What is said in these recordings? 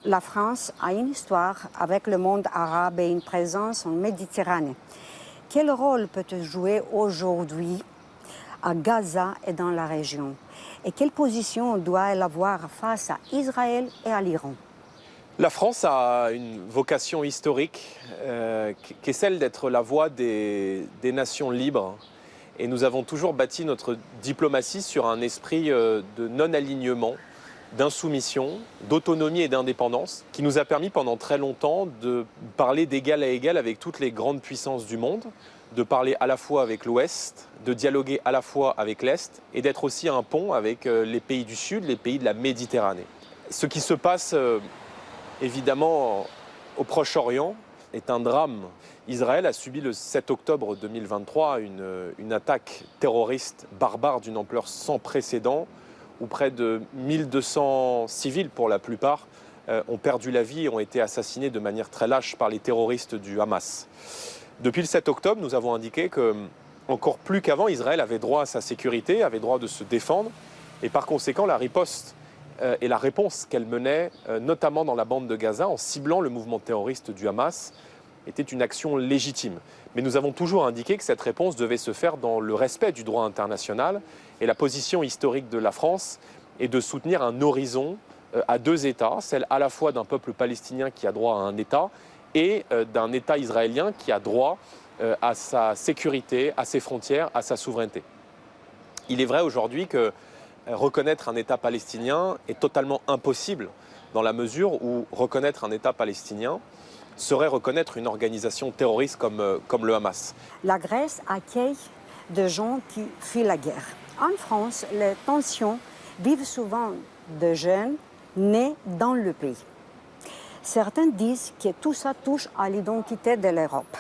La France a une histoire avec le monde arabe et une présence en Méditerranée. Quel rôle peut-elle jouer aujourd'hui à Gaza et dans la région? Et quelle position doit-elle avoir face à Israël et à l'Iran? La France a une vocation historique qui est celle d'être la voix des nations libres. Et nous avons toujours bâti notre diplomatie sur un esprit de non-alignement, d'insoumission, d'autonomie et d'indépendance, qui nous a permis pendant très longtemps de parler d'égal à égal avec toutes les grandes puissances du monde, de parler à la fois avec l'Ouest, de dialoguer à la fois avec l'Est et d'être aussi un pont avec les pays du Sud, les pays de la Méditerranée. Ce qui se passe évidemment au Proche-Orient est un drame. Israël a subi le 7 octobre 2023 une attaque terroriste barbare d'une ampleur sans précédent, où près de 1200 civils, pour la plupart, ont perdu la vie et ont été assassinés de manière très lâche par les terroristes du Hamas. Depuis le 7 octobre, nous avons indiqué que, encore plus qu'avant, Israël avait droit à sa sécurité, avait droit de se défendre, et par conséquent, la riposte et la réponse qu'elle menait, notamment dans la bande de Gaza, en ciblant le mouvement terroriste du Hamas, était une action légitime. Mais nous avons toujours indiqué que cette réponse devait se faire dans le respect du droit international. Et la position historique de la France est de soutenir un horizon à deux États, celle à la fois d'un peuple palestinien qui a droit à un État et d'un État israélien qui a droit à sa sécurité, à ses frontières, à sa souveraineté. Il est vrai aujourd'hui que reconnaître un État palestinien est totalement impossible dans la mesure où reconnaître un État palestinien serait reconnaître une organisation terroriste comme le Hamas. La Grèce accueille des gens qui fuient la guerre. En France, les tensions vivent souvent de jeunes nés dans le pays. Certains disent que tout ça touche à l'identité de l'Europe.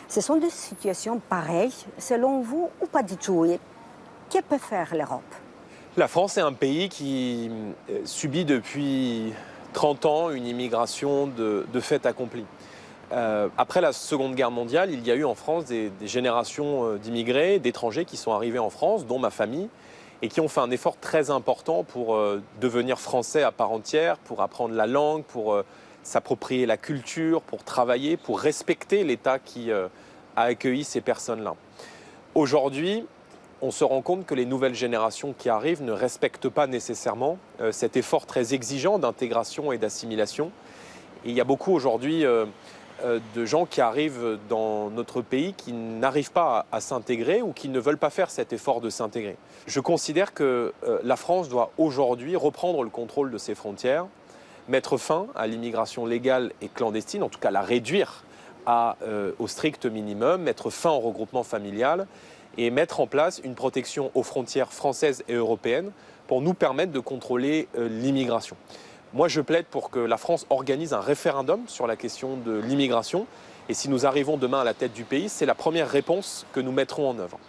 Ce sont des situations pareilles, selon vous, ou pas du tout? Et que peut faire l'Europe? La France est un pays qui subit depuis 30 ans une immigration de fait accompli. Après la Seconde Guerre mondiale, il y a eu en France des générations d'immigrés, d'étrangers qui sont arrivés en France, dont ma famille, et qui ont fait un effort très important pour devenir français à part entière, pour apprendre la langue, pour s'approprier la culture, pour travailler, pour respecter l'État qui a accueilli ces personnes-là. Aujourd'hui, on se rend compte que les nouvelles générations qui arrivent ne respectent pas nécessairement cet effort très exigeant d'intégration et d'assimilation. Et il y a beaucoup aujourd'hui de gens qui arrivent dans notre pays qui n'arrivent pas à s'intégrer ou qui ne veulent pas faire cet effort de s'intégrer. Je considère que la France doit aujourd'hui reprendre le contrôle de ses frontières, mettre fin à l'immigration légale et clandestine, en tout cas la réduire au strict minimum, mettre fin au regroupement familial et mettre en place une protection aux frontières françaises et européennes pour nous permettre de contrôler l'immigration. Moi, je plaide pour que la France organise un référendum sur la question de l'immigration. Et si nous arrivons demain à la tête du pays, c'est la première réponse que nous mettrons en œuvre.